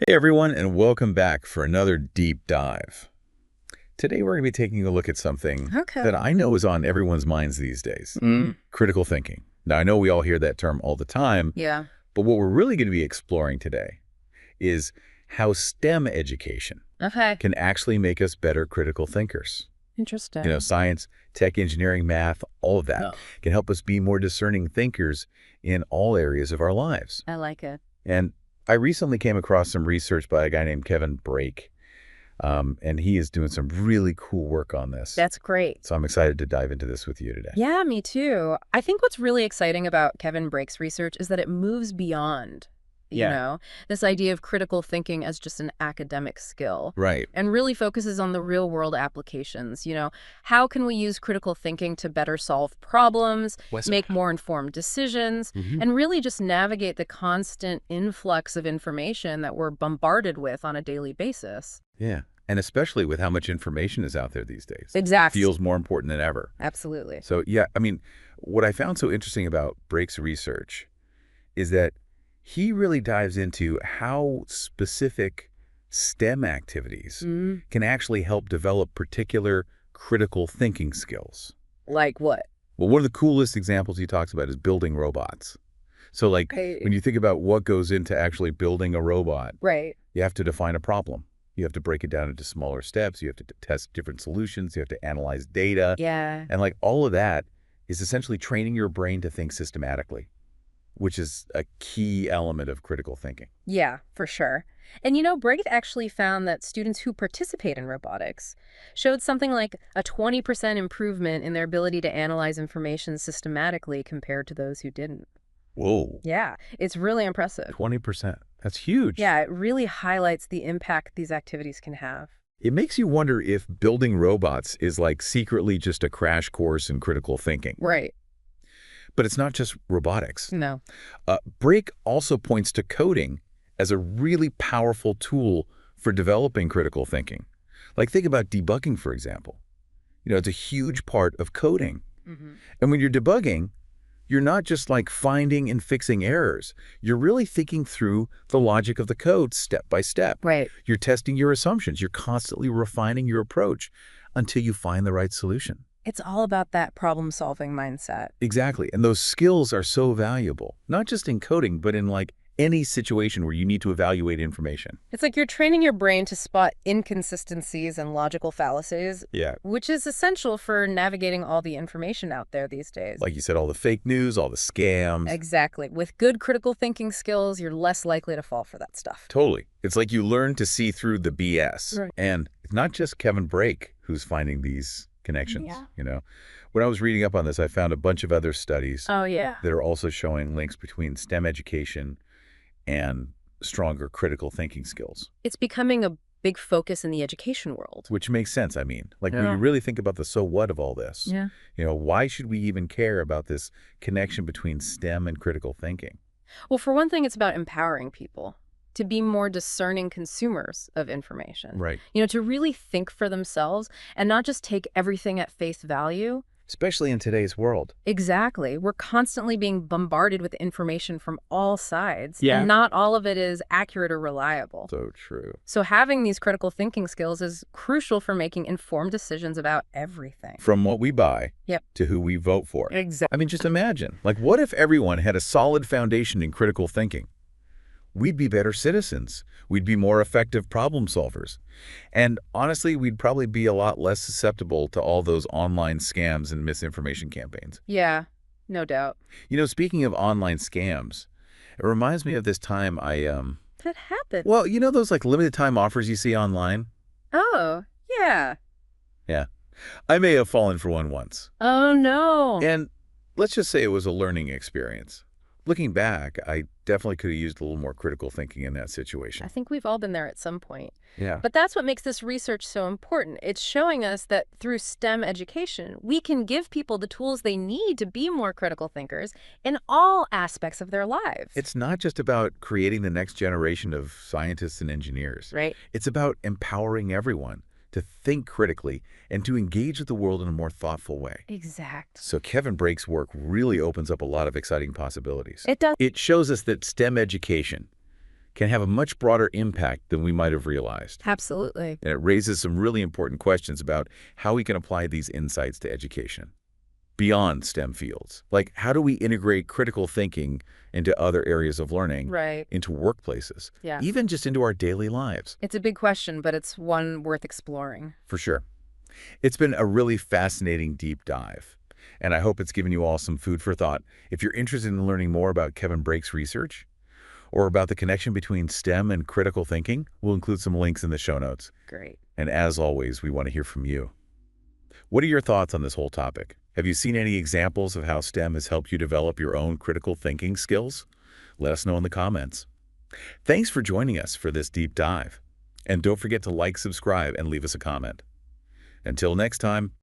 Hey everyone, and welcome back for another deep dive. Today we're going to be taking a look at something Okay. that I know is on everyone's minds these days, critical thinking. Now, I know we all hear that term all the time, Yeah. but what we're really going to be exploring today is how STEM education Okay. can actually make us better critical thinkers. Interesting. Science, tech, engineering, math, all of that Oh. can help us be more discerning thinkers in all areas of our lives. I like it. And I recently came across some research by a guy named Kevin Brake, and he is doing some really cool work on this. That's great. So I'm excited to dive into this with you today. Yeah, me too. I think what's really exciting about Kevin Brake's research is that it moves beyond, this idea of critical thinking as just an academic skill Right. and really focuses on the real world applications. How can we use critical thinking to better solve problems, make more informed decisions, and really just navigate the constant influx of information that we're bombarded with on a daily basis? Yeah. And especially with how much information is out there these days. Exactly. Feels more important than ever. Absolutely. So, yeah, what I found so interesting about Brake's research is that he really dives into how specific STEM activities can actually help develop particular critical thinking skills. Like what? Well, one of the coolest examples he talks about is building robots. So, when you think about what goes into actually building a robot, Right. you have to define a problem. You have to break it down into smaller steps. You have to test different solutions. You have to analyze data. Yeah. And all of that is essentially training your brain to think systematically, which is a key element of critical thinking. Yeah, for sure. And Brake actually found that students who participate in robotics showed something like a 20% improvement in their ability to analyze information systematically compared to those who didn't. Whoa. Yeah, it's really impressive. 20%. That's huge. Yeah, it really highlights the impact these activities can have. It makes you wonder if building robots is secretly just a crash course in critical thinking. Right. But it's not just robotics. No. Brake also points to coding as a really powerful tool for developing critical thinking. Think about debugging, for example. It's a huge part of coding. And when you're debugging, you're not just finding and fixing errors. You're really thinking through the logic of the code step by step. Right. You're testing your assumptions. You're constantly refining your approach until you find the right solution. It's all about that problem-solving mindset. Exactly. And those skills are so valuable, not just in coding, but in any situation where you need to evaluate information. It's like you're training your brain to spot inconsistencies and logical fallacies, Yeah. which is essential for navigating all the information out there these days. Like you said, all the fake news, all the scams. Exactly. With good critical thinking skills, you're less likely to fall for that stuff. Totally. It's like you learn to see through the BS. Right. And it's not just Kevin Brake who's finding these connections. Yeah. When I was reading up on this, I found a bunch of other studies Oh, yeah. that are also showing links between STEM education and stronger critical thinking skills. It's becoming a big focus in the education world. Which makes sense, when Yeah. you really think about the so what of all this. Yeah. Why should we even care about this connection between STEM and critical thinking? Well, for one thing, it's about empowering people to be more discerning consumers of information. Right. To really think for themselves and not just take everything at face value. Especially in today's world. Exactly. We're constantly being bombarded with information from all sides. Yeah. And not all of it is accurate or reliable. So true. So having these critical thinking skills is crucial for making informed decisions about everything. From what we buy Yep. to who we vote for. Exactly. Just imagine, what if everyone had a solid foundation in critical thinking? We'd be better citizens. We'd be more effective problem solvers. And honestly, we'd probably be a lot less susceptible to all those online scams and misinformation campaigns. Yeah, no doubt. Speaking of online scams, it reminds me of this time That happened. well, those limited time offers you see online? Oh, yeah. Yeah. I may have fallen for one once. Oh, no. And let's just say it was a learning experience. Looking back, I definitely could have used a little more critical thinking in that situation. I think we've all been there at some point. Yeah. But that's what makes this research so important. It's showing us that through STEM education, we can give people the tools they need to be more critical thinkers in all aspects of their lives. It's not just about creating the next generation of scientists and engineers. Right. It's about empowering everyone to think critically and to engage with the world in a more thoughtful way. Exact. So Kevin Brake's work really opens up a lot of exciting possibilities. It does. It shows us that STEM education can have a much broader impact than we might have realized. Absolutely. And it raises some really important questions about how we can apply these insights to education beyond STEM fields. Like, how do we integrate critical thinking into other areas of learning, Right. into workplaces, Yeah. even just into our daily lives? It's a big question, but it's one worth exploring. For sure. It's been a really fascinating deep dive, and I hope it's given you all some food for thought. If you're interested in learning more about Kevin Brake's research or about the connection between STEM and critical thinking, we'll include some links in the show notes. Great. And as always, we want to hear from you. What are your thoughts on this whole topic? Have you seen any examples of how STEM has helped you develop your own critical thinking skills? Let us know in the comments. Thanks for joining us for this deep dive. And don't forget to like, subscribe, and leave us a comment. Until next time.